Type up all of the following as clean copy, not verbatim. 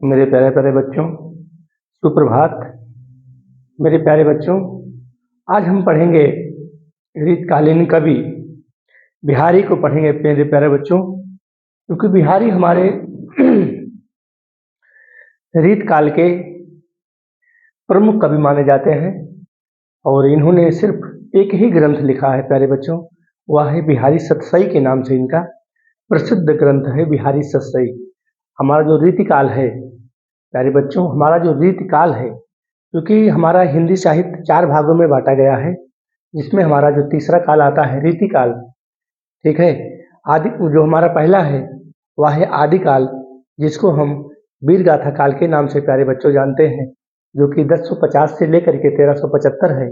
मेरे प्यारे प्यारे बच्चों, सुप्रभात। मेरे प्यारे बच्चों, आज हम पढ़ेंगे रीतकालीन कवि बिहारी को पढ़ेंगे। मेरे प्यारे बच्चों, क्योंकि बिहारी हमारे रीतकाल के प्रमुख कवि माने जाते हैं और इन्होंने सिर्फ एक ही ग्रंथ लिखा है प्यारे बच्चों, वह है बिहारी सतसई के नाम से इनका प्रसिद्ध ग्रंथ है बिहारी सतसई। हमारा जो रीतिकाल है प्यारे बच्चों, हमारा जो रीतिकाल है, क्योंकि हमारा हिंदी साहित्य 4 भागों में बांटा गया है, जिसमें हमारा जो तीसरा काल आता है रीतिकाल, ठीक है। आदि जो हमारा पहला है वह है आदिकाल, जिसको हम वीर गाथा काल के नाम से प्यारे बच्चों जानते हैं, जो कि 1050 से लेकर के 1375 है।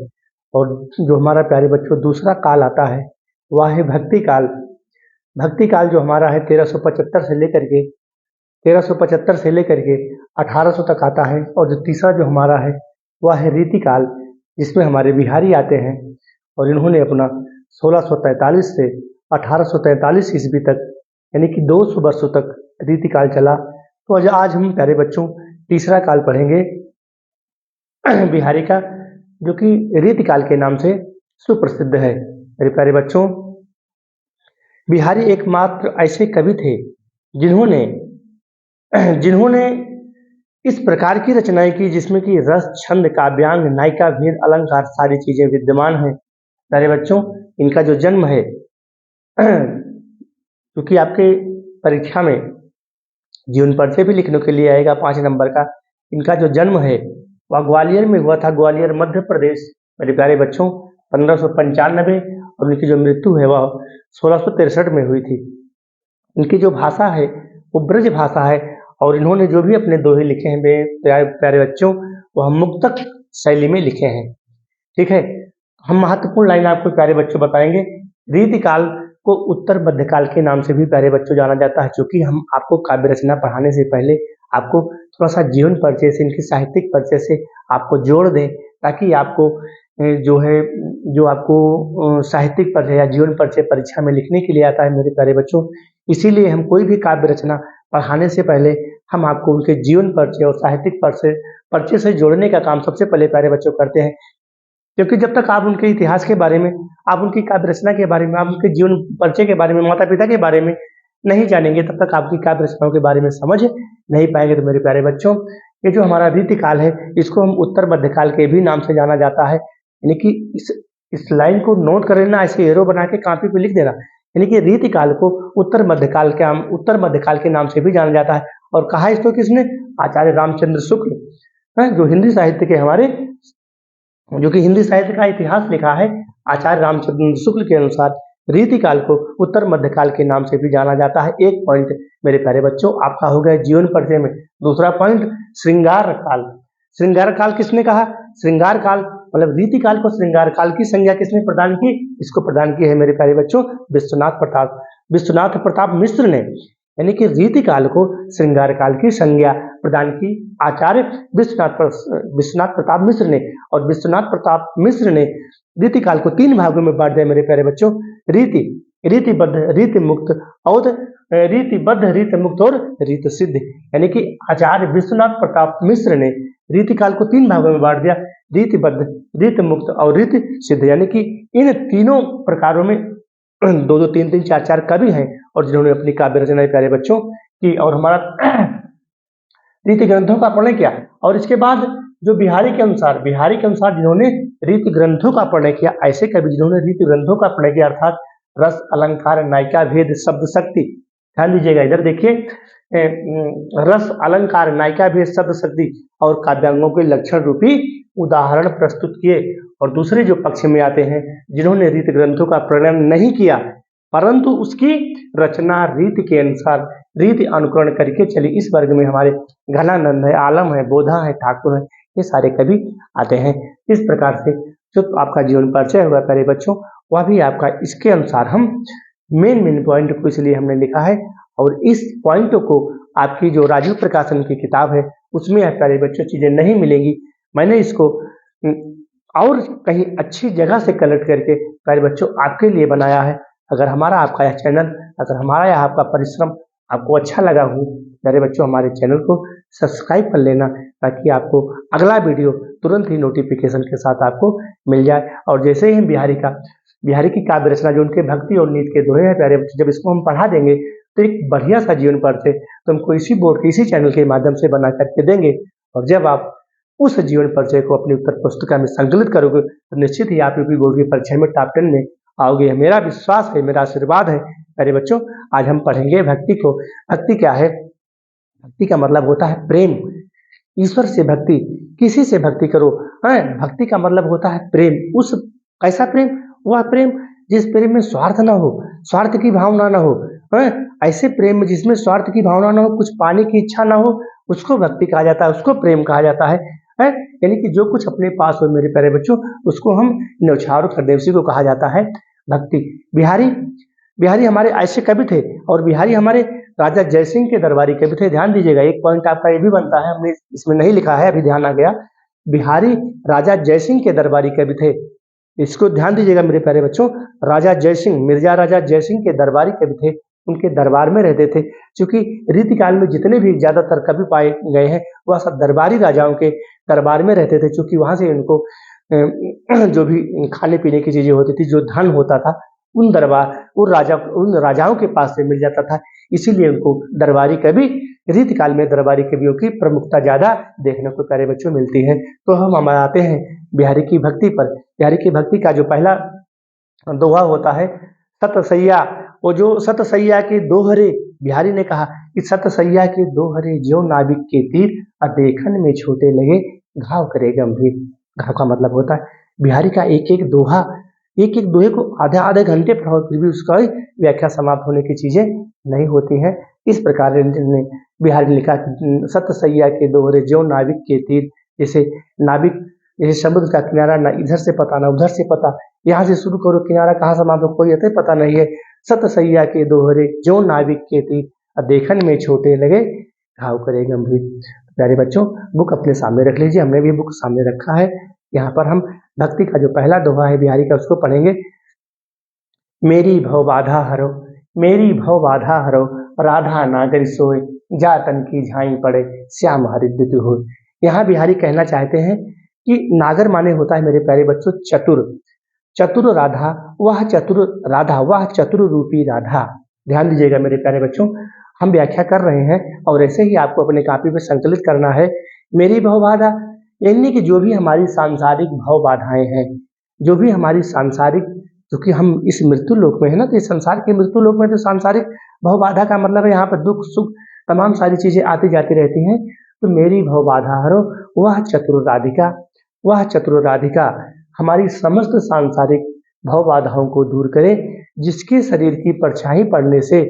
और जो हमारा प्यारे बच्चों दूसरा काल आता है वह है भक्ति काल। भक्ति काल जो हमारा है 1375 से लेकर के 1800 तक आता है। और जो तीसरा जो हमारा है वह है रीतिकाल, जिसमें हमारे बिहारी आते हैं और इन्होंने अपना 1643 से 1843 ईस्वी तक, यानी कि 200 वर्षों तक रीतिकाल चला। तो आज हम प्यारे बच्चों तीसरा काल पढ़ेंगे बिहारी का, जो कि रीतिकाल के नाम से सुप्रसिद्ध है। मेरे प्यारे बच्चों, बिहारी एकमात्र ऐसे कवि थे जिन्होंने जिन्होंने इस प्रकार की रचनाएं की जिसमें कि रस, छंद, काव्यांग, नायिका, भेद, अलंकार सारी चीजें विद्यमान हैं। प्यारे बच्चों, इनका जो जन्म है क्योंकि आपके परीक्षा में जीवन परिचय भी लिखने के लिए आएगा 5 नंबर का। इनका जो जन्म है वह ग्वालियर में हुआ था, ग्वालियर मध्य प्रदेश। मेरे प्यारे बच्चों 1595, और इनकी जो मृत्यु है वह 1663 में हुई थी। इनकी जो भाषा है वो ब्रज भाषा है, और इन्होंने जो भी अपने दोहे लिखे हैं मेरे प्यारे बच्चों, वह मुक्तक शैली में लिखे हैं, ठीक है। हम महत्वपूर्ण लाइन आपको प्यारे बच्चों बताएंगे। रीतिकाल को उत्तर मध्यकाल के नाम से भी प्यारे बच्चों जाना जाता है, क्योंकि हम आपको काव्य रचना पढ़ाने से पहले आपको थोड़ा सा जीवन परिचय से, इनकी साहित्यिक परिचय से आपको जोड़ दें, ताकि आपको जो है जो आपको साहित्यिक परिचय या जीवन परिचय परीक्षा में लिखने के लिए आता है मेरे प्यारे बच्चों, इसीलिए हम कोई भी काव्य रचना पढ़ाने से पहले हम आपको उनके जीवन परिचय और साहित्यिक परिचय से जोड़ने का काम सबसे पहले प्यारे बच्चों करते हैं। क्योंकि जब तक आप उनके इतिहास के बारे में, आप उनकी काव्य रचना के बारे में, आप उनके जीवन परिचय के बारे में, माता पिता के बारे में नहीं जानेंगे, तब तक आपकी काव्य रचनाओं के बारे में समझ नहीं पाएंगे। तो मेरे प्यारे बच्चों, ये जो हमारा रीतिकाल है इसको हम उत्तर मध्यकाल के भी नाम से जाना जाता है। यानी कि इस लाइन को नोट कर लेना, ऐसे एरो बना के कॉपी पे लिख देना। यानी कि रीतिकाल को उत्तर मध्यकाल के नाम से भी जाना जाता है। और कहा इसको किसने? आचार्य रामचंद्र शुक्ल, जो हिंदी साहित्य के हमारे, जो कि हिंदी साहित्य का इतिहास लिखा है, आचार्य रामचंद्र शुक्ल के अनुसार रीतिकाल को उत्तर मध्यकाल के नाम से भी जाना जाता है। एक पॉइंट मेरे प्यारे बच्चों आपका हो गया जीवन परिचय में। दूसरा पॉइंट, श्रृंगार काल। श्रृंगार काल किसने कहा? श्रृंगार काल मतलब रीतिकाल को श्रृंगार काल की संज्ञा किसने प्रदान की? इसको प्रदान की है मेरे प्यारे बच्चों विश्वनाथ प्रताप मिश्र ने। यानी कि रीतिकाल को श्रृंगार काल की संज्ञा प्रदान की आचार्य विश्वनाथ प्रताप मिश्र ने। और विश्वनाथ प्रताप मिश्र ने रीतिकाल को 3 भागों में बांट दिया मेरे प्यारे बच्चों। रीतिबद्ध, रीति मुक्त और रीत सिद्ध। यानी कि आचार्य विश्वनाथ प्रताप मिश्र ने रीतिकाल को 3 भागों में बांट दिया, रीतिबद्ध, रीति मुक्त और रीति सिद्ध। यानी कि इन तीनों प्रकारों में 2-2, 3-3, 4-4 कवि हैं और जिन्होंने अपनी काव्य रचनाएं प्यारे बच्चों की। और हमारा रीति ग्रंथों का पढ़ने किया। और इसके बाद जो बिहारी के अनुसार जिन्होंने रीति ग्रंथों का पढ़ने किया, ऐसे कवि जिन्होंने रीति ग्रंथों का पढ़ने किया, अर्थात रस, अलंकार, नायिका, भेद, शब्द शक्ति। ध्यान दीजिएगा, इधर देखिए, रस, अलंकार, नायिका, भेद, शब्द शक्ति और काव्यांगों के लक्षण रूपी उदाहरण प्रस्तुत किए। और दूसरे जो पक्ष में आते हैं जिन्होंने रीति ग्रंथों का प्रणयन नहीं किया, परंतु उसकी रचना रीति के अनुसार रीति अनुकरण करके चली, इस वर्ग में हमारे घनानंद है, आलम है, बोधा है, ठाकुर है, ये सारे कवि आते हैं। इस प्रकार से जो आपका जीवन परिचय होगा प्यारे बच्चों, वह भी आपका इसके अनुसार हम मेन पॉइंट को इसलिए हमने लिखा है। और इस पॉइंट को आपकी जो राजीव प्रकाशन की किताब है उसमें प्यारे बच्चों चीजें नहीं मिलेंगी। मैंने इसको और कहीं अच्छी जगह से कलेक्ट करके प्यारे बच्चों आपके लिए बनाया है। अगर हमारा आपका यह चैनल, अगर हमारा यह आपका परिश्रम आपको अच्छा लगा हो प्यारे बच्चों, हमारे चैनल को सब्सक्राइब कर लेना, ताकि आपको अगला वीडियो तुरंत ही नोटिफिकेशन के साथ आपको मिल जाए। और जैसे ही बिहारी की काव्य रचना जो उनके भक्ति और नीति के दोहे हैं प्यारे बच्चों, जब इसको हम पढ़ा देंगे तो एक बढ़िया सा जीवन परिचय तुमको इसी बोर्ड के इसी चैनल के माध्यम से बना करके देंगे। और जब आप उस जीवन परिचय को अपनी उत्तर पुस्तिका में संकलित करोगे तो निश्चित ही आप यूपी बोर्ड की परीक्षा में टॉप 10 में आओगे। मेरा विश्वास है, मेरा आशीर्वाद है प्यारे बच्चों। आज हम पढ़ेंगे भक्ति को। भक्ति क्या है? भक्ति का मतलब होता है प्रेम। ईश्वर से भक्ति, किसी से भक्ति करो, है भक्ति का मतलब होता है प्रेम। उस कैसा प्रेम? वह प्रेम जिस प्रेम में स्वार्थ ना हो, स्वार्थ की भावना ना हो, है ऐसे प्रेम में जिसमें स्वार्थ की भावना ना हो, कुछ पाने की इच्छा ना हो, उसको भक्ति कहा जाता है, उसको प्रेम कहा जाता है। यानी कि जो कुछ अपने पास हो मेरे प्यारे बच्चों, उसको हम न्यौछावर कर दे, उसी को कहा जाता है भक्ति। बिहारी हमारे ऐसे कवि थे, और बिहारी हमारे राजा जयसिंह के दरबारी कवि थे। ध्यान दीजिएगा, एक पॉइंट आपका ये भी बनता है, हमने इसमें नहीं लिखा है, अभी ध्यान आ गया। बिहारी राजा जयसिंह के दरबारी कवि थे, इसको ध्यान दीजिएगा मेरे प्यारे बच्चों। राजा जयसिंह, मिर्जा राजा जयसिंह के दरबारी कवि थे, उनके दरबार में रहते थे। क्योंकि रीतिकाल में जितने भी ज्यादातर कवि पाए गए हैं वह सब दरबारी राजाओं के दरबार में रहते थे, क्योंकि वहां से उनको जो भी खाने पीने की चीजें होती थी, जो धन होता था, उन राजाओं के पास से मिल जाता था। इसीलिए उनको दरबारी कवि, रीतिकाल में दरबारी कवियों की प्रमुखता ज्यादा देखने को प्यारे बच्चों मिलती है। तो हम आते हैं बिहारी की भक्ति पर। बिहारी की भक्ति का जो पहला दोहा होता है, सतसैया। वो जो सतसैया के दोहरे, बिहारी ने कहा कि सतसैया के दोहरे ज्यों नाविक के तीर, देखन में छोटे लगे घाव करे गंभीर। घाव का मतलब होता है बिहारी का एक एक दोहे को आधे आधे घंटे पढ़ाओ फिर भी उसका व्याख्या समाप्त होने की चीजें नहीं होती हैं। इस प्रकार बिहारी ने लिखा सतसैया के दोहरे ज्यों नाविक के तीर। जैसे नाविक, जैसे समुद्र का किनारा, ना इधर से पता ना उधर से पता, यहाँ से शुरू करो किनारा कहाँ समाप्त हो कोई अतः पता नहीं है। सतसैया के दोहरे ज्यों नाविक के तीर, देखन में छोटे लगे घाव करे गंभीर। प्यारे बच्चों, बुक अपने सामने रख लीजिए, हमने भी बुक सामने रखा है। यहाँ पर हम भक्ति का जो पहला दोहा है बिहारी का, उसको पढ़ेंगे। मेरी भव बाधा हरो, मेरी भव बाधा हरो, राधा नागर सोए, जातन की झाई पड़े, श्याम हरिद्युत हो। यहाँ बिहारी कहना चाहते हैं कि नागर माने होता है मेरे प्यारे बच्चों चतुर। चतुर राधा, वह चतुर रूपी राधा। ध्यान दीजिएगा मेरे प्यारे बच्चों, हम व्याख्या कर रहे हैं और ऐसे ही आपको अपने कॉपी में संकलित करना है। मेरी भव बाधा यानी कि जो भी हमारी सांसारिक भव बाधाएं हैं, जो भी हमारी सांसारिक, क्योंकि हम इस मृत्यु लोक में है ना, तो इस संसार के मृत्यु लोक में तो सांसारिक भव बाधा का मतलब है यहाँ पर दुख सुख तमाम सारी चीजें आती जाती रहती हैं। तो मेरी भव बाधा हरो, वह चतुर राधिका हमारी समस्त सांसारिक भव बाधाओं को दूर करे, जिसके शरीर की परछाई पड़ने से,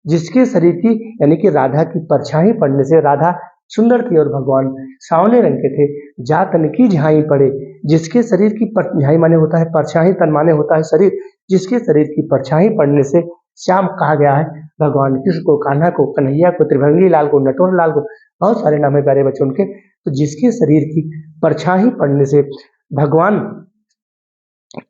जिसके शरीर की यानी कि राधा की परछाई पड़ने से, राधा सुंदर थी और भगवान सांवले रंग के थे, जा तन की झाई पड़े, जिसके शरीर की झाई माने होता है परछाई, तन माने होता है शरीर, जिसके शरीर की परछाई पड़ने से श्याम कहा गया है भगवान कृष्ण को, कान्हा को, कन्हैया को, त्रिभंगी लाल को, नटवर लाल को, बहुत सारे नाम है प्यारे बच्चों उनके। तो जिसके शरीर की परछाई पड़ने से भगवान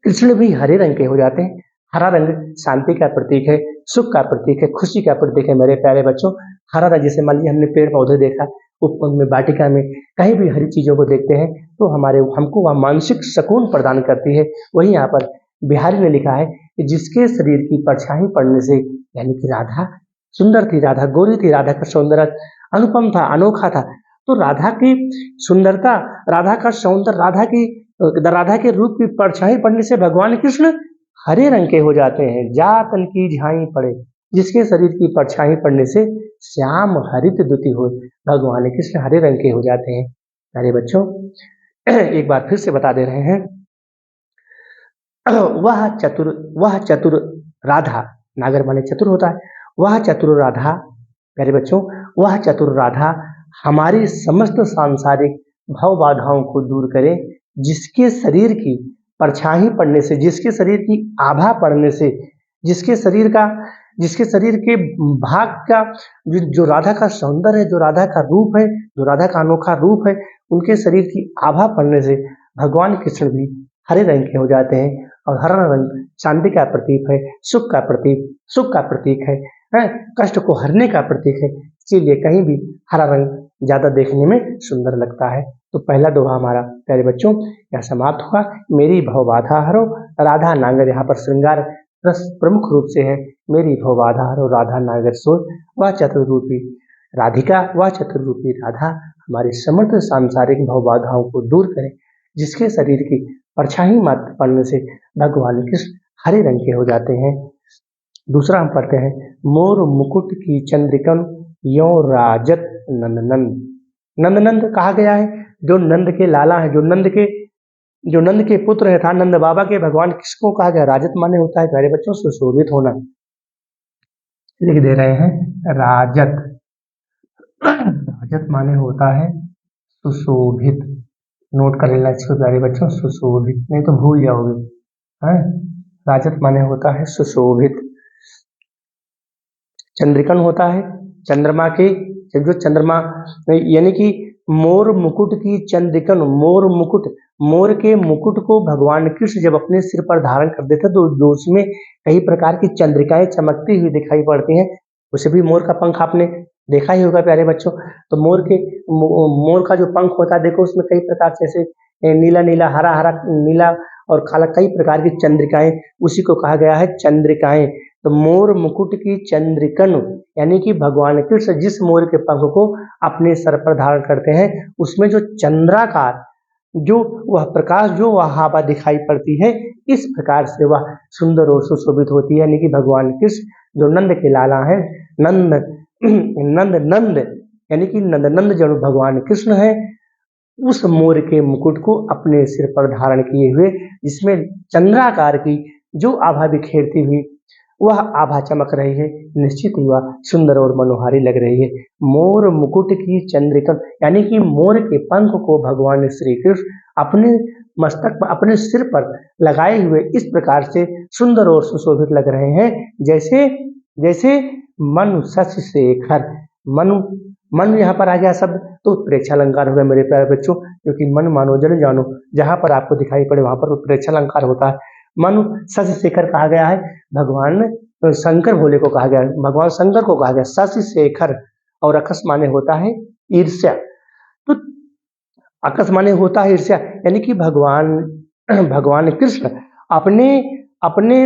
कृष्ण भी हरे रंग के हो जाते हैं। हरा रंग शांति का प्रतीक है, सुख का प्रतीक है, खुशी का प्रतीक है मेरे प्यारे बच्चों। हरा रंग, जैसे मान लीजिए हमने पेड़ पौधे देखा, उपवन में, वाटिका में, कहीं भी हरी चीजों को देखते हैं तो हमको वह मानसिक सुकून प्रदान करती है। वही यहाँ पर बिहारी ने लिखा है कि जिसके शरीर की परछाई पड़ने से, यानी कि राधा सुंदर थी, राधा गोरी थी, राधा का सौंदर्य अनुपम था, अनोखा था। तो राधा की सुंदरता, राधा का सौंदर्य, राधा के रूप की परछाई पड़ने से भगवान कृष्ण हरे रंग के हो जाते हैं। जा तन की झाई पड़े, जिसके शरीर की परछाई पड़ने से श्याम हरित द्युति हो, भगवान कृष्ण हरे रंग के हो जाते हैं। प्यारे बच्चों, एक बार फिर से बता दे रहे हैं, वह चतुर राधा, नागर माने चतुर होता है, वह चतुर राधा, प्यारे बच्चों, वह चतुर राधा हमारी समस्त सांसारिक भव बाधाओं को दूर करे, जिसके शरीर की परछाई पड़ने से, जिसके शरीर की आभा पड़ने से, जिसके शरीर के भाग का जो राधा का सौंदर्य है, जो राधा का रूप है, जो राधा का अनोखा रूप है, उनके शरीर की आभा पड़ने से भगवान कृष्ण भी हरे रंग के हो जाते हैं। और हरा रंग शांति का प्रतीक है, सुख का प्रतीक है। है, कष्ट को हरने का प्रतीक है, इसीलिए कहीं भी हरा रंग ज्यादा देखने में सुंदर लगता है। तो पहला दोहा हमारा प्यारे बच्चों यह समाप्त हुआ। मेरी भव बाधा हरो राधा नागर, यहाँ पर श्रृंगार रस प्रमुख रूप से है। मेरी भव बाधा हरो राधा नागर सोर, वह चतुर्रूपी राधिका, वह चतुर्रूपी राधा हमारी समस्त सांसारिक भव बाधाओं को दूर करे। जिसके शरीर की परछाई मात्र पड़ने से भगवान कृष्ण हरे रंग के हो जाते हैं। दूसरा हम पढ़ते हैं, मोर मुकुट की चंद्रिकन यो राजत नंदनंद। नंदनंद कहा गया है, जो नंद के लाला है, जो नंद के पुत्र है, था नंद बाबा के, भगवान किसको कहा गया? राजत माने होता है प्यारे बच्चों सुशोभित होना। लिख दे रहे हैं राजत। राजत माने होता है सुशोभित। नोट कर लेना इसको प्यारे बच्चों, सुशोभित, नहीं तो भूल जाओगे। है राजत माने होता है सुशोभित। चंद्रिकन होता है चंद्रमा के, जो चंद्रमा यानी कि मोर मुकुट की चंद्रिकन, मोर मुकुट, मोर के मुकुट को भगवान कृष्ण जब अपने सिर पर धारण कर देते तो उसमें कई प्रकार की चंद्रिकाएं चमकती हुई दिखाई पड़ती हैं। उसे भी मोर का पंख आपने देखा ही होगा प्यारे बच्चों। तो मोर का जो पंख होता है देखो, उसमें कई प्रकार से जैसे नीला नीला, हरा हरा, नीला और काला, कई प्रकार की चंद्रिकाएं, उसी को कहा गया है चंद्रिकाएं। तो मोर मुकुट की चंद्रिकन यानी कि भगवान कृष्ण जिस मोर के पंख को अपने सर पर धारण करते हैं उसमें जो चंद्राकार, जो वह प्रकाश, जो वह हवा दिखाई पड़ती है, इस प्रकार से वह सुंदर और सुशोभित होती है। यानी कि भगवान कृष्ण जो नंद के लाला हैं, नंद यानी कि नंदनंद जो भगवान कृष्ण है, उस मोर के मुकुट को अपने सिर पर धारण किए हुए, जिसमें चंद्राकार की जो आभा बिखेरती हुई वह आभा चमक रही है, निश्चित ही वह सुंदर और मनोहारी लग रही है। मोर मुकुट की चंद्रिकन यानी कि मोर के पंख को भगवान श्री कृष्ण अपने मस्तक पर, अपने सिर पर लगाए हुए इस प्रकार से सुंदर और सुशोभित लग रहे हैं, जैसे जैसे मनु शशि शेखर। मन यहाँ पर आ गया शब्द तो उत्प्रेक्षा अलंकार हो गया मेरे प्यारे बच्चों, क्योंकि मन मानो जन जानो, जहाँ पर आपको दिखाई पड़े वहां पर उत्प्रेक्षा अलंकार होता है। मनु शशि शेखर कहा गया है, भगवान शंकर भोले को कहा गया है, भगवान शंकर को कहा गया शशि शेखर। और अकस माने होता है ईर्ष्या। तो अकस माने होता है ईर्ष्या, यानी कि भगवान कृष्ण अपने अपने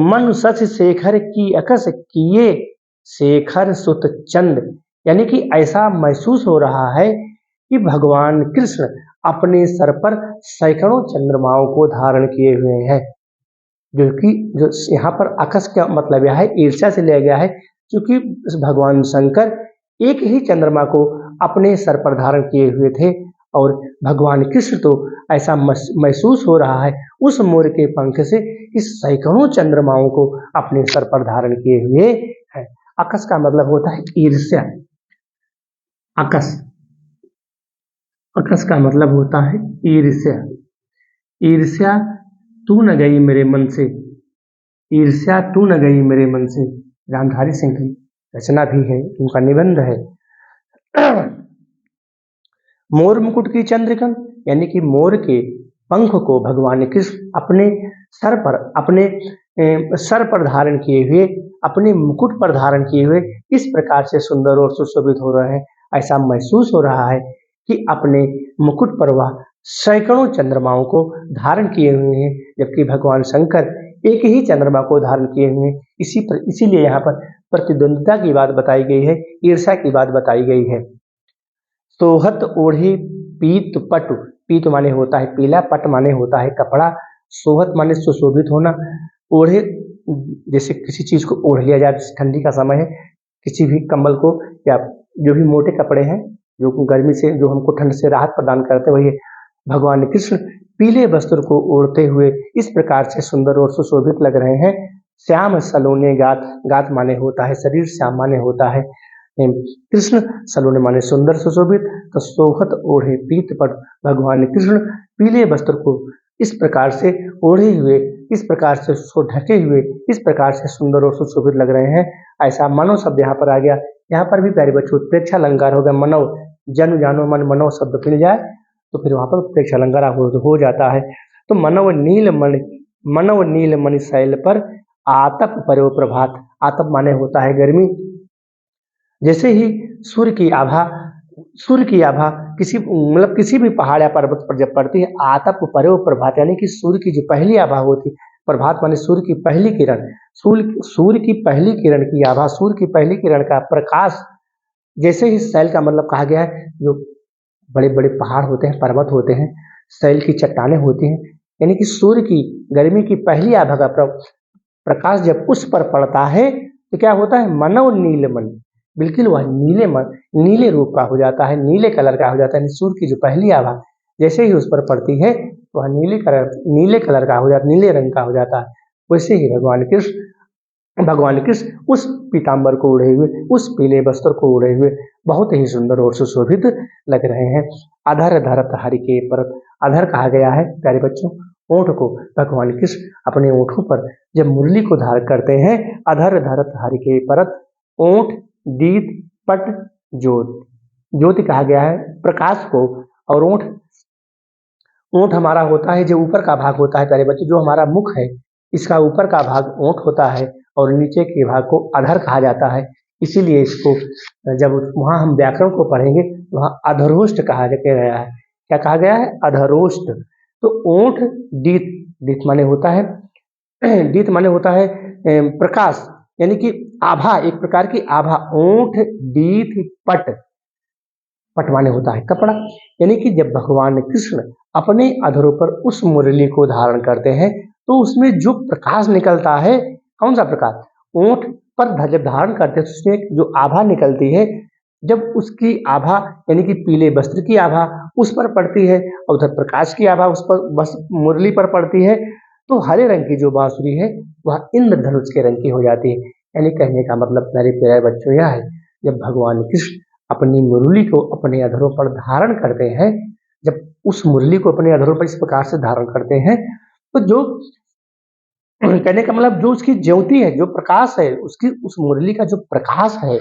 मन शशि शेखर की अकस किए शेखर सुत चंद, यानी कि ऐसा महसूस हो रहा है कि भगवान कृष्ण अपने सर पर सैकड़ों चंद्रमाओं को धारण किए हुए हैं। जो यहाँ पर अकस का मतलब यह है, ईर्ष्या से लिया गया है, क्योंकि भगवान शंकर एक ही चंद्रमा को अपने सर पर धारण किए हुए थे और भगवान कृष्ण तो ऐसा महसूस हो रहा है उस मोर के पंख से इस सैकड़ों चंद्रमाओं को अपने सर पर धारण किए हुए है। अकस का मतलब होता है ईर्ष्या। अकस का मतलब होता है ईर्ष्या। ईर्ष्या तू न गई मेरे मन से, ईर्ष्या तू न गई मेरे मन से, रामधारी सिंह की रचना भी है, उनका निबंध है। मोर मुकुट की चंद्रिकन यानी कि मोर के पंख को भगवान कृष्ण अपने सर पर धारण किए हुए, अपने मुकुट पर धारण किए हुए इस प्रकार से सुंदर और सुशोभित हो रहे हैं। ऐसा महसूस हो रहा है कि अपने मुकुट पर वह सैकड़ों चंद्रमाओं को धारण किए हुए हैं, जबकि भगवान शंकर एक ही चंद्रमा को धारण किए हुए हैं। इसीलिए यहाँ पर प्रतिद्वंद्विता की बात बताई गई है, ईर्ष्या की बात बताई गई है। सोहत ओढ़े पीत पटु, पीत माने होता है पीला, पट माने होता है कपड़ा, सोहत माने सुशोभित होना। ओढ़े जैसे किसी चीज को ओढ़ लिया जाए, ठंडी का समय है, किसी भी कंबल को या जो भी मोटे कपड़े हैं जो गर्मी से, जो हमको ठंड से राहत प्रदान करते हैं, वही भगवान कृष्ण पीले वस्त्र को ओढ़ते हुए इस प्रकार से सुंदर और सुशोभित लग रहे हैं। श्याम सलोने गात, गात माने होता है शरीर, श्याम माने होता है कृष्ण, सलोने माने सुंदर सुशोभित। तो सोहत ओढ़े पीत पट, भगवान कृष्ण पीले वस्त्र को इस प्रकार से ओढ़े हुए, इस प्रकार से उसको ढके हुए, इस प्रकार से सुंदर और सुशोभित लग रहे हैं। ऐसा मनो शब्द यहाँ पर आ गया। यहाँ पर भी प्यारे बच्चों उत्प्रेक्षा अलंकार हो गया। मनो, जन जानो मन, मनो शब्द मिल जाए तो फिर वहां पर उत्प्रेक्षा अलंकार हो जाता है। तो मनव नील मणि शैल पर आतप परो प्रभात। आतप माने होता है गर्मी। जैसे ही सूर्य की आभा किसी भी पहाड़ या पर्वत पर जब पड़ती है, आतप परो प्रभात, यानी कि सूर्य की जो पहली आभा होती, प्रभात माने सूर्य की पहली किरण, सूर्य की पहली किरण की आभा, सूर्य की पहली किरण का प्रकाश जैसे ही शैल का मतलब कहा गया है, जो बड़े बड़े पहाड़ होते हैं, पर्वत होते हैं, शैल की चट्टानें होती हैं, यानी कि सूर्य की गर्मी की पहली आभा का प्रकाश जब उस पर पड़ता है तो क्या होता है, मनो नीलमन, बिल्कुल वह नीले रूप का हो जाता है, नीले कलर का हो जाता है। सूर्य की जो पहली आभा जैसे ही उस पर पड़ती है तो वह नीले कलर का हो जाता, नीले रंग का हो जाता है। वैसे ही भगवान कृष्ण उस पीताम्बर को ओढ़े हुए, उस पीले वस्त्र को ओढ़े हुए बहुत ही सुंदर और सुशोभित लग रहे हैं। अधर धरत हरि के परत, अधर कहा गया है प्यारे बच्चों ओंठ को। भगवान कृष्ण अपने ओंठों पर जब मुरली को धारण करते हैं, अधर धरत हरि के परत, ओंठ दीत पट ज्योत, ज्योति कहा गया है प्रकाश को। और ओंठ हमारा होता है जो ऊपर का भाग होता है प्यारे बच्चे, जो हमारा मुख है इसका ऊपर का भाग ओंठ होता है और नीचे के भाग को अधर कहा जाता है। इसीलिए इसको जब वहाँ हम व्याकरण को पढ़ेंगे वहाँ अधरोष्ट कहा गया है। क्या कहा गया है, अधरोष्ट। तो ओंठ दीत माने होता है दीत माने होता है प्रकाश, यानी कि आभा, एक प्रकार की आभा। ओंठ दीत पट माने होता है कपड़ा, यानी कि जब भगवान कृष्ण अपने अधरों पर उस मुरली को धारण करते हैं तो उसमें जो प्रकाश निकलता है, कौन सा प्रकाश, ओंठ पर जब धारण करते हैं तो उसमें जो आभा निकलती है, जब उसकी आभा यानी कि पीले वस्त्र की आभा उस पर पड़ती है और उधर प्रकाश की आभा उस पर बस मुरली पर पड़ती है, तो हरे रंग की जो बांसुरी है वह इंद्रधनुष के रंग की हो जाती है। यानी कहने का मतलब मेरे प्यारे बच्चों यह है, जब भगवान कृष्ण अपनी मुरली को अपने अधरों पर धारण करते हैं, जब उस मुरली को अपने अधरों पर इस प्रकार से धारण करते हैं तो जो कहने का मतलब जो उसकी ज्योति है, जो प्रकाश है, उसकी उस मुरली का जो प्रकाश है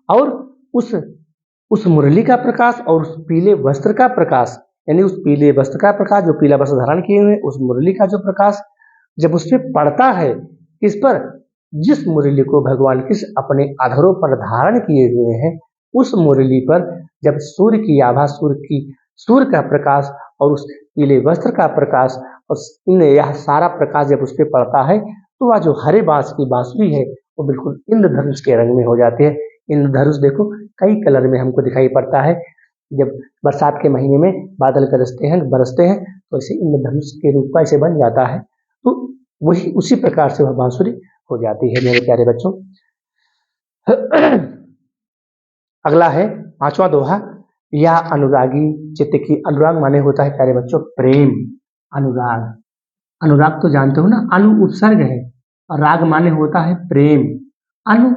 और उस मुरली का प्रकाश और उस पीले वस्त्र का प्रकाश, यानी उस पीले वस्त्र का प्रकाश, जो पीला वस्त्र धारण किए हुए उस मुरली का जो प्रकाश जब उस पर पड़ता है, इस पर जिस मुरली को भगवान कृष्ण अपने अधरों पर धारण किए हुए हैं, उस मुरली पर जब सूर्य की आभा, सूर्य का प्रकाश और उस पीले वस्त्र का प्रकाश और यह सारा प्रकाश जब उस पर पड़ता है तो वह जो हरे बांस की बांसुरी है वो बिल्कुल इंद्रधनुष के रंग में हो जाती है। इंद्रधनुष देखो कई कलर में हमको दिखाई पड़ता है, जब बरसात के महीने में बादल बरसते हैं तो ऐसे इंद्रधनुष के रूप का ऐसे बन जाता है, तो वही उसी प्रकार से वह बांसुरी हो जाती है मेरे प्यारे बच्चों। अगला है पांचवा दोहा, या अनुरागी चित्त की। अनुराग माने होता है प्यारे बच्चों प्रेम। अनुराग तो जानते हो ना, अनु उपसर्ग है और राग माने होता है प्रेम। अनु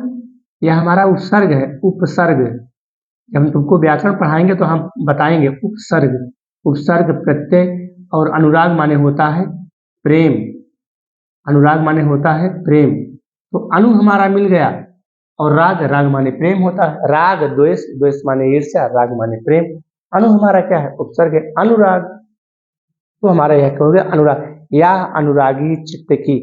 यह हमारा उपसर्ग है, उपसर्ग जब हम तुमको व्याकरण पढ़ाएंगे तो हम बताएंगे उपसर्ग प्रत्यय। और अनुराग माने होता है प्रेम, अनुराग माने होता है प्रेम। तो अनु हमारा मिल गया और राग माने प्रेम होता है। राग द्वेष माने ईर्ष्या, राग माने प्रेम। अनु हमारा क्या है, उपसर्ग है, अनुराग। तो हमारा यह क्या हो गया, अनुराग। या अनुरागी चित्त की,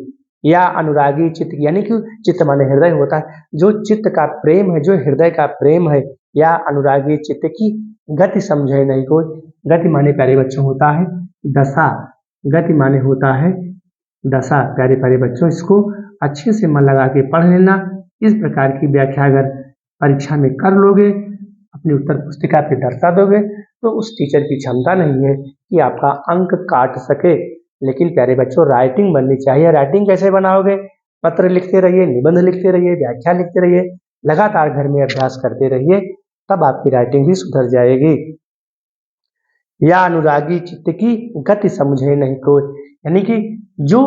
या अनुरागी चित्त की, यानी कि चित्त माने हृदय होता है, जो चित्त का प्रेम है, जो हृदय का प्रेम है। या अनुरागी चित्त की गति समझे नहीं कोई। गति माने प्यारे बच्चों होता है दशा, गति माने होता है दशा। प्यारे प्यारे बच्चों इसको अच्छे से मन लगा के पढ़ लेना। इस प्रकार की व्याख्या अगर परीक्षा में कर लोगे, अपनी उत्तर पुस्तिका पे दर्शा दोगे, तो उस टीचर की क्षमता नहीं है कि आपका अंक काट सके। लेकिन प्यारे बच्चों राइटिंग बननी चाहिए। राइटिंग कैसे बनाओगे, पत्र लिखते रहिए, निबंध लिखते रहिए, व्याख्या लिखते रहिए, लगातार घर में अभ्यास करते रहिए, तब आपकी राइटिंग भी सुधर जाएगी। या अनुरागी चित्त की गति समझे नहीं कोई, यानी कि जो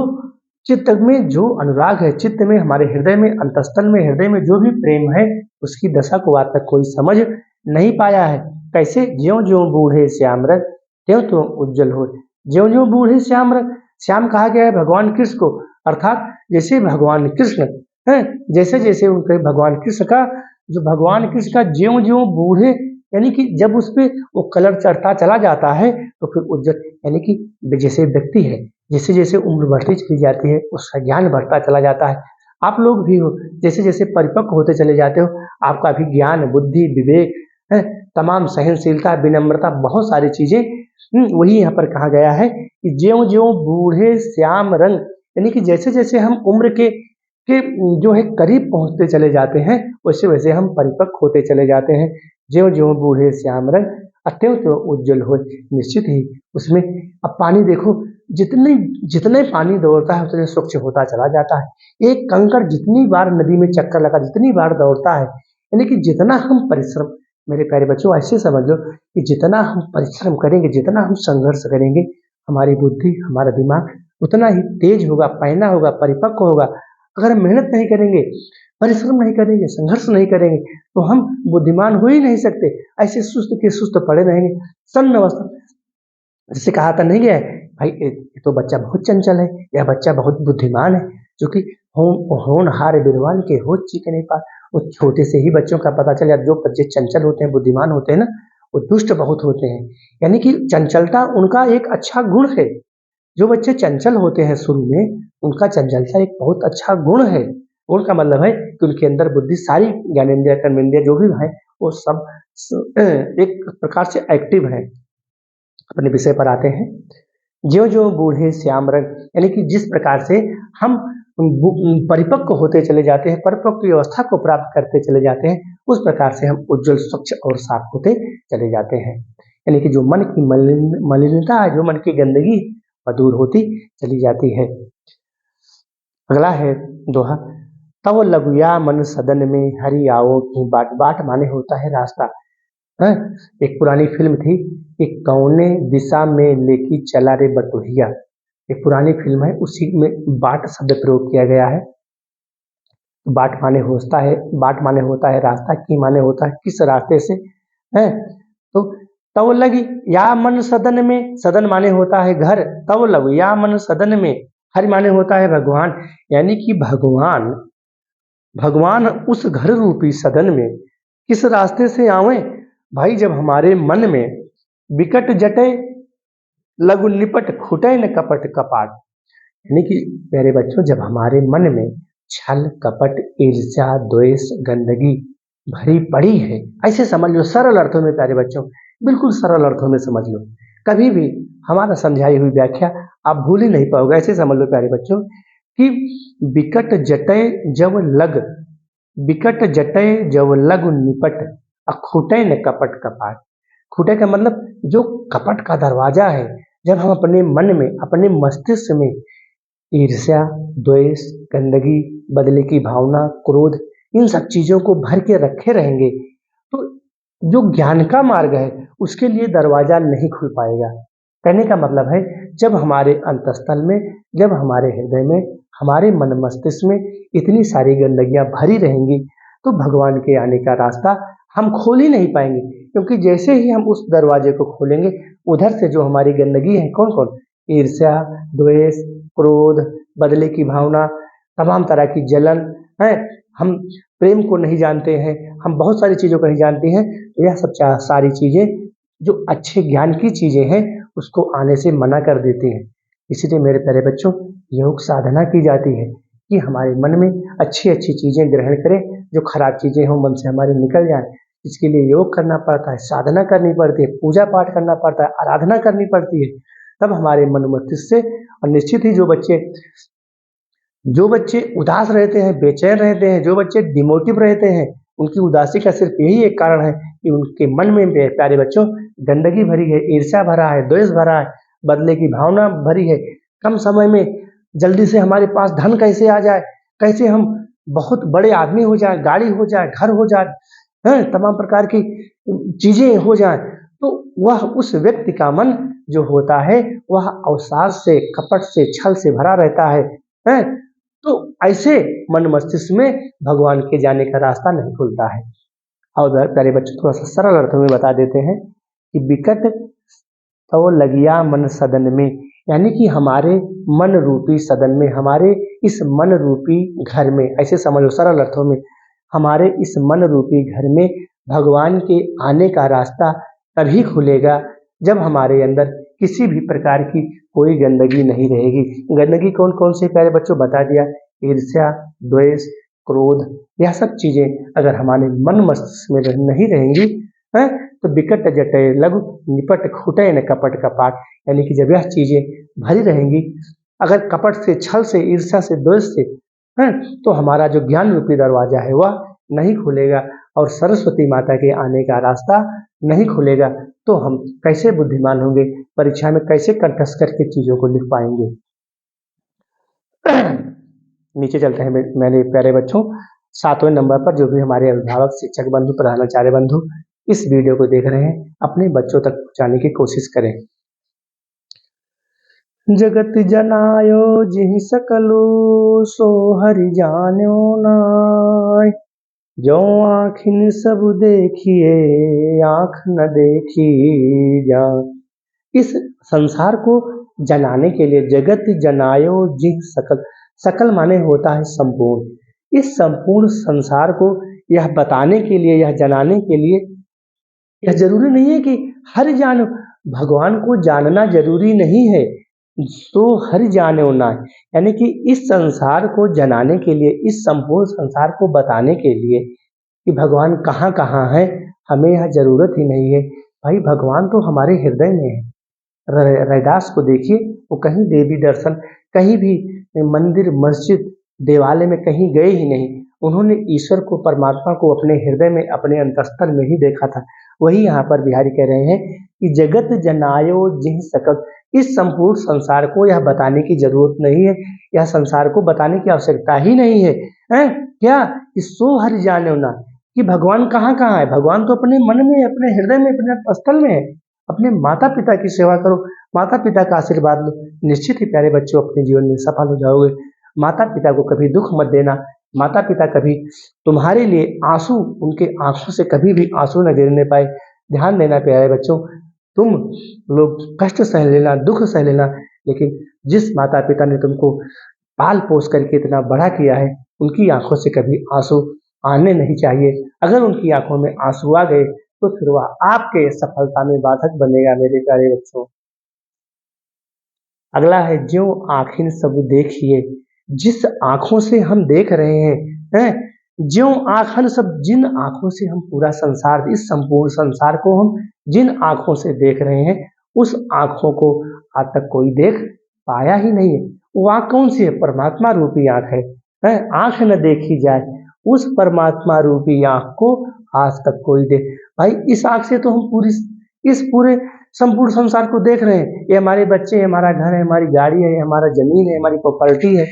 चित्त में जो अनुराग है, चित्त में हमारे हृदय में, अंतस्थल में, हृदय में जो भी प्रेम है, उसकी दशा को आज तक कोई समझ नहीं पाया है। कैसे, ज्यों ज्यों बूढ़े श्याम रंग त्यों त्यों उज्जवल हो। ज्यों ज्यों बूढ़े श्याम रंग, श्याम कहा गया है भगवान कृष्ण को, अर्थात जैसे भगवान कृष्ण है, जैसे जैसे उनके भगवान कृष्ण का ज्यों ज्यों बूढ़े, यानी कि जब उस पे वो कलर चढ़ता चला जाता है तो फिर उज्जवल, यानी कि जैसे व्यक्ति है जैसे जैसे उम्र बढ़ती चली जाती है उसका ज्ञान बढ़ता चला जाता है। आप लोग भी हो, जैसे जैसे परिपक्व होते चले जाते हो आपका भी ज्ञान, बुद्धि, विवेक है, तमाम सहनशीलता, विनम्रता, बहुत सारी चीजें वही यहाँ पर कहा गया है कि ज्यों ज्यों बूढ़े श्याम रंग, यानी कि जैसे जैसे हम उम्र के जो है करीब पहुंचते चले जाते हैं वैसे वैसे हम परिपक्व होते चले जाते हैं। ज्यों ज्यों बूढ़े श्याम रंग अत्यों त्यों उज्जवल हो। निश्चित ही उसमें अब पानी देखो, जितने जितने पानी दौड़ता है उतने स्वच्छ होता चला जाता है। एक कंकड़ जितनी बार नदी में चक्कर लगा, जितनी बार दौड़ता है, यानी कि जितना हम परिश्रम, मेरे प्यारे बच्चों ऐसे समझ लो कि जितना हम परिश्रम करेंगे, जितना हम संघर्ष करेंगे, हमारी बुद्धि, हमारा दिमाग उतना ही तेज होगा, पहना होगा, परिपक्व होगा। अगर हम मेहनत नहीं करेंगे, परिश्रम नहीं करेंगे, संघर्ष नहीं करेंगे तो हम बुद्धिमान हो ही नहीं सकते। ऐसे सुस्त के सुस्त पड़े रहेंगे। सन्न अवस्था, जैसे कहा था नहीं गया है भाई ये तो बच्चा बहुत चंचल है, यह बच्चा बहुत बुद्धिमान है, जो कि होनहार विद्वान के हो चीके नहीं पा। वो छोटे से ही बच्चों का पता चल जाता। जो बच्चे चंचल होते हैं, बुद्धिमान होते हैं ना, वो दुष्ट बहुत होते हैं। यानी कि चंचलता उनका एक अच्छा गुण है। जो बच्चे चंचल होते हैं शुरू में, उनका चंचलता एक बहुत अच्छा गुण है। गुण का मतलब है कि उनके अंदर बुद्धि सारी, ज्ञानेंद्रिय, कर्मेंद्रिय जो भी है वो सब एक प्रकार से एक्टिव है। अपने विषय पर आते हैं। ज्यों ज्यों बूढ़े श्याम रंग, यानी कि जिस प्रकार से हम परिपक्व होते चले जाते हैं, परिपक्व की अवस्था को प्राप्त करते चले जाते हैं, उस प्रकार से हम उज्जवल, स्वच्छ और साफ होते चले जाते हैं। यानी कि जो मन की मलिनता है, जो मन की गंदगी वह दूर होती चली जाती है। अगला है दोहा, तव लगुया मन सदन में हरि आओ की बाट। बाट माने होता है रास्ता। है एक पुरानी फिल्म थी कि कौने दिशा में लेके चला रे बटोहिया, एक पुरानी फिल्म है, उसी में बाट शब्द प्रयोग किया गया है। बाट माने होता है, बाट माने होता है रास्ता, की माने होता है किस रास्ते से है। तो तव लगी या मन सदन में, सदन माने होता है घर, तव लग या मन सदन में, हरि माने होता है भगवान। यानी कि भगवान भगवान उस घर रूपी सदन में किस रास्ते से आवे भाई, जब हमारे मन में विकट जटे लघु निपट खुटे न कपट कपाट। यानी कि प्यारे बच्चों, जब हमारे मन में छल, कपट, ईर्ष्या, द्वेष, गंदगी भरी पड़ी है, ऐसे समझ लो सरल अर्थों में प्यारे बच्चों, बिल्कुल सरल अर्थों में समझ लो। कभी भी हमारा समझाई हुई व्याख्या आप भूल ही नहीं पाओगे। ऐसे समझ लो प्यारे बच्चों कि विकट जटे जब लग, विकट जटे जब लग निपट, अखुटे न कपट कपाट। खुटे का मतलब जो कपट का दरवाजा है, जब हम अपने मन में, अपने मस्तिष्क में ईर्ष्या, द्वेष, गंदगी, बदले की भावना, क्रोध, इन सब चीजों को भर के रखे रहेंगे तो जो ज्ञान का मार्ग है उसके लिए दरवाजा नहीं खुल पाएगा। कहने का मतलब है जब हमारे अंतस्थल में, जब हमारे हृदय में, हमारे मन मस्तिष्क में इतनी सारी गंदगियां भरी रहेंगी तो भगवान के आने का रास्ता हम खोल ही नहीं पाएंगे। क्योंकि जैसे ही हम उस दरवाजे को खोलेंगे, उधर से जो हमारी गंदगी है, कौन कौन, ईर्ष्या, द्वेष, क्रोध, बदले की भावना, तमाम तरह की जलन है, हम प्रेम को नहीं जानते हैं, हम बहुत सारी चीज़ों को नहीं जानते हैं। तो यह सब सारी चीज़ें जो अच्छे ज्ञान की चीज़ें हैं उसको आने से मना कर देती हैं। इसीलिए मेरे प्यारे बच्चों, योग साधना की जाती है कि हमारे मन में अच्छी अच्छी चीज़ें ग्रहण करें, जो खराब चीज़ें हों मन से हमारे निकल जाएं। इसके लिए योग करना पड़ता है, साधना करनी पड़ती है, पूजा पाठ करना पड़ता है, आराधना करनी पड़ती है, तब हमारे मन मस्तिष्क से। और निश्चित ही जो बच्चे उदास रहते हैं, बेचैन रहते हैं, जो बच्चे डिमोटिव रहते हैं, उनकी उदासी का सिर्फ यही एक कारण है कि उनके मन में प्यारे बच्चों गंदगी भरी है, ईर्ष्या भरा है, द्वेष भरा है, बदले की भावना भरी है। कम समय में जल्दी से हमारे पास धन कैसे आ जाए, कैसे हम बहुत बड़े आदमी हो जाए, गाड़ी हो जाए, घर हो जाए, तमाम प्रकार की चीजें हो जाए, तो वह उस व्यक्ति का मन जो होता है वह अवसाद से, कपट से, छल से भरा रहता है। तो ऐसे मन मस्तिष्क में भगवान के जाने का रास्ता नहीं खुलता है। और प्यारे बच्चों, थोड़ा सा सरल अर्थों में बता देते हैं कि विकट तो लगिया मन सदन में, यानी कि हमारे मन रूपी सदन में, हमारे इस मन रूपी घर में, ऐसे समझ लो सरल अर्थों में, हमारे इस मन रूपी घर में भगवान के आने का रास्ता तभी खुलेगा जब हमारे अंदर किसी भी प्रकार की कोई गंदगी नहीं रहेगी। गंदगी कौन कौन से प्यारे बच्चों बता दिया, ईर्ष्या, द्वेष, क्रोध, यह सब चीजें अगर हमारे मन मस्तिष्क में नहीं रहेंगी हैं तो विकट जटे लघु निपट खुटे न कपट कपाट, यानी कि जब यह चीजें भरी रहेंगी, अगर कपट से, छल से, ईर्ष्या से, द्वेष से हैं तो हमारा जो ज्ञान रूपी दरवाजा है वह नहीं खुलेगा और सरस्वती माता के आने का रास्ता नहीं खुलेगा। तो हम कैसे बुद्धिमान होंगे, परीक्षा में कैसे कंठस्थ करके चीजों को लिख पाएंगे। नीचे चलते हैं मेरे प्यारे बच्चों, 7वें नंबर पर जो भी हमारे अभिभावक, शिक्षक बंधु, प्रधानाचार्य बंधु इस वीडियो को देख रहे हैं, अपने बच्चों तक पहुंचाने की कोशिश करें। जगत जनायो जिहि सकलो सो हरि जान्यो नाय, जो आँखिन सब देखिए आँख न देखी जाए। इस संसार को जनाने के लिए जगत जनायो जिह सकल, सकल माने होता है संपूर्ण। इस संपूर्ण संसार को यह बताने के लिए, यह जनाने के लिए, यह जरूरी नहीं है कि हर जान, भगवान को जानना जरूरी नहीं है, तो हर जाने होना है, यानी कि इस संसार को जनाने के लिए, इस संपूर्ण संसार को बताने के लिए कि भगवान कहाँ कहाँ है, हमें यह जरूरत ही नहीं है। भाई भगवान तो हमारे हृदय में है। रैदास को देखिए, वो कहीं देवी दर्शन, कहीं भी मंदिर, मस्जिद, देवालय में कहीं गए ही नहीं। उन्होंने ईश्वर को, परमात्मा को अपने हृदय में, अपने अंतस्थल में ही देखा था। वही यहाँ पर बिहारी कह रहे हैं कि जगत जनायो जिह सकल, इस संपूर्ण संसार को यह बताने की जरूरत नहीं है, यह संसार को बताने की आवश्यकता ही नहीं है। क्या कि सो हरि जाने ना, कि भगवान कहाँ कहाँ है। भगवान तो अपने मन में, अपने हृदय में, अपने स्थल में है। अपने माता पिता की सेवा करो, माता पिता का आशीर्वाद लो, निश्चित ही प्यारे बच्चों अपने जीवन में सफल हो जाओगे। माता पिता को कभी दुख मत देना, माता पिता कभी तुम्हारे लिए आंसू, उनके आंखों से कभी भी आंसू न गिरने पाए। ध्यान देना प्यारे बच्चों, तुम लोग कष्ट सह लेना, दुख सह लेना, लेकिन जिस माता पिता ने तुमको पाल पोस करके इतना बड़ा किया है, उनकी आंखों से कभी आंसू आने नहीं चाहिए। अगर उनकी आंखों में आंसू आ गए तो फिर वह आपके सफलता में बाधक बनेगा मेरे प्यारे बच्चों। अगला है ज्यों आँखिन सब देखिए, जिस आंखों से हम देख रहे हैं ज्यों आँखन सब, जिन आंखों से हम पूरा संसार, इस संपूर्ण संसार को हम जिन आंखों से देख रहे हैं, उस आंखों को आज तक कोई देख पाया ही नहीं है। वो आँख कौन सी है? परमात्मा रूपी आँख है। आँख न देखी जाए, उस परमात्मा रूपी आँख को आज तक कोई देख, भाई इस आँख से तो हम पूरी, इस पूरे संपूर्ण संसार को देख रहे हैं। ये हमारे बच्चे, हमारा घर है, हमारी गाड़ी है, हमारा जमीन है, हमारी प्रॉपर्टी है,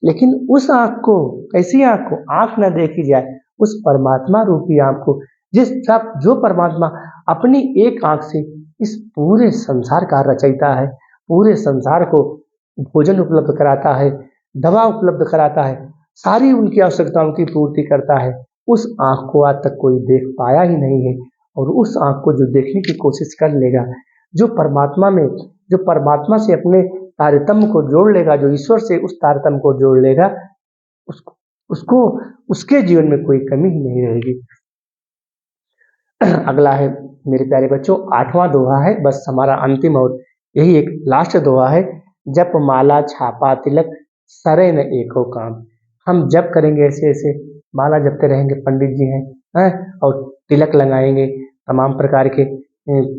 लेकिन उस आँख को, कैसी आँख को? आँख न देखी जाए, उस परमात्मा रूपी आँख को, जो परमात्मा अपनी एक आँख से इस पूरे संसार का रचयिता है, पूरे संसार को भोजन उपलब्ध कराता है, दवा उपलब्ध कराता है, सारी उनकी आवश्यकताओं की पूर्ति करता है, उस आँख को आज तक कोई देख पाया ही नहीं है। और उस आँख को जो देखने की कोशिश कर लेगा, जो परमात्मा में, जो परमात्मा से अपने तारतम्य को जोड़ लेगा, जो ईश्वर से उस तारतम्य को जोड़ लेगा, उसको उसके जीवन में कोई कमी ही नहीं रहेगी। अगला है मेरे प्यारे बच्चों 8वां दोहा है, बस हमारा अंतिम और यही एक लास्ट दोहा है। जप माला छापा तिलक सरे न एको काम। हम जप करेंगे, ऐसे ऐसे माला जपते रहेंगे, पंडित जी हैं, और तिलक लगाएंगे, तमाम प्रकार के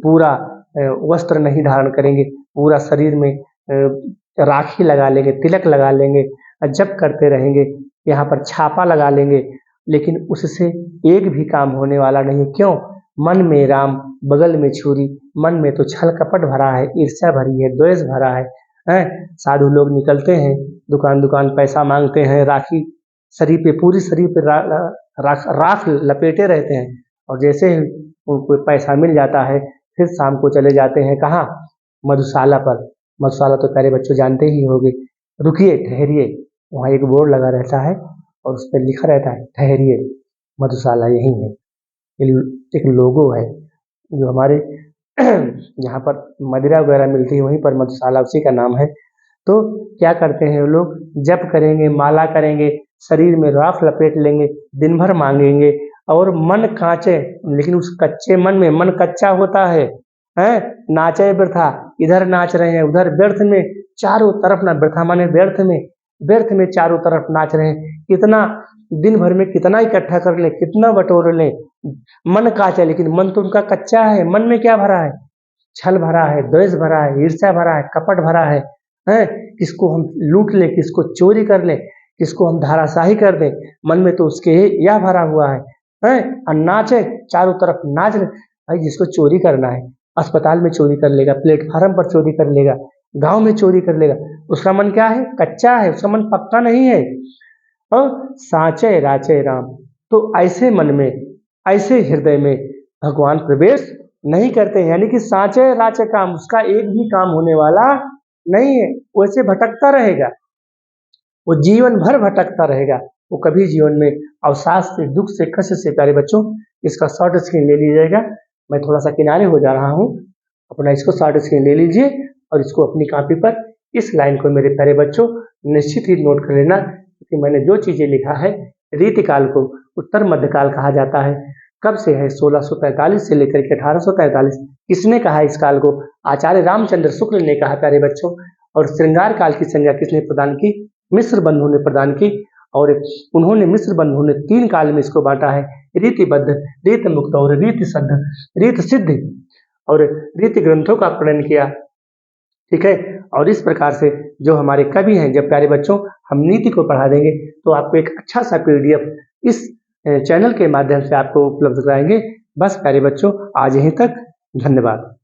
पूरा वस्त्र नहीं धारण करेंगे, पूरा शरीर में राखी लगा लेंगे, तिलक लगा लेंगे, जप करते रहेंगे, यहाँ पर छापा लगा लेंगे, लेकिन उससे एक भी काम होने वाला नहीं। क्यों? मन में राम बगल में छुरी, मन में तो छल कपट भरा है, ईर्ष्या भरी है, द्वेष भरा है। साधु लोग निकलते हैं दुकान दुकान, पैसा मांगते हैं, राखी शरीर पे, पूरी शरीर पे राख लपेटे रहते हैं, और जैसे ही उनको पैसा मिल जाता है फिर शाम को चले जाते हैं कहाँ? मधुशाला पर। मधुशाला तो प्यारे बच्चों जानते ही होंगे। रुकिए, ठहरिए, वहाँ एक बोर्ड लगा रहता है और उस पर लिखा रहता है ठहरिए, मधुशाला यही है। एक लोगो है जो हमारे जहाँ पर मदिरा वगैरह मिलती है वहीं पर मधुशाला, उसी का नाम है। तो क्या करते हैं वो लोग? जप करेंगे, माला करेंगे, शरीर में राख लपेट लेंगे, दिन भर मांगेंगे, और मन कांचे, लेकिन उस कच्चे मन में, मन कच्चा होता है, है, नाचे वृथा, इधर नाच रहे हैं उधर व्यर्थ में, चारों तरफ ना, वृथा माने व्यर्थ में, व्यर्थ में चारों तरफ नाच रहे हैं। कितना दिन भर में कितना इकट्ठा कर ले, कितना बटोर ले, मन काचा, लेकिन मन तो उनका कच्चा है। मन में क्या भरा है? छल भरा है, द्वेष भरा है, ईर्ष्या भरा है, कपट भरा है, हैं? किसको हम लूट लें, किसको चोरी कर लें, किसको हम धाराशाही कर दें, मन में तो उसके यह भरा हुआ है, हैं? और नाचे, चारों तरफ नाच रहे। भाई जिसको चोरी करना है, अस्पताल में चोरी कर लेगा, प्लेटफार्म पर चोरी कर लेगा, गांव में चोरी कर लेगा, उसका मन क्या है? कच्चा है, उसका मन पक्का नहीं है। और साचे राचे राम, तो ऐसे मन में, ऐसे हृदय में भगवान प्रवेश नहीं करते हैं। यानी कि साचे राचे काम, उसका एक भी काम होने वाला नहीं है, वैसे भटकता रहेगा, वो जीवन भर भटकता रहेगा, वो कभी जीवन में अवसाद से, दुख से, कष्ट से। प्यारे बच्चों, इसका शॉर्ट स्क्रीन ले लीजिएगा, मैं थोड़ा सा किनारे हो जा रहा हूँ, अपना इसको शॉर्ट स्क्रीन ले लीजिए और इसको अपनी कॉपी पर इस लाइन को मेरे प्यारे बच्चों निश्चित ही नोट कर लेना, क्योंकि मैंने जो चीज़ें लिखा है, रीतिकाल को उत्तर मध्यकाल कहा जाता है। कब से है? 1643 से लेकर के 1843। किसने कहा इस काल को? आचार्य रामचंद्र शुक्ल ने कहा प्यारे बच्चों। और श्रृंगार काल की संज्ञा किसने प्रदान की? मिस्र बंधु ने प्रदान की। और उन्होंने, मिस्र बंधु ने 3 काल में इसको बांटा है, रीतिबद्ध, रीत मुक्त और रीति सिद्ध, रीत सिद्ध और रीति ग्रंथों का प्रणयन किया। ठीक है, और इस प्रकार से जो हमारे कवि हैं, जब प्यारे बच्चों हम नीति को पढ़ा देंगे तो आपको एक अच्छा सा PDF इस चैनल के माध्यम से आपको उपलब्ध कराएंगे। बस प्यारे बच्चों, आज यहीं तक, धन्यवाद।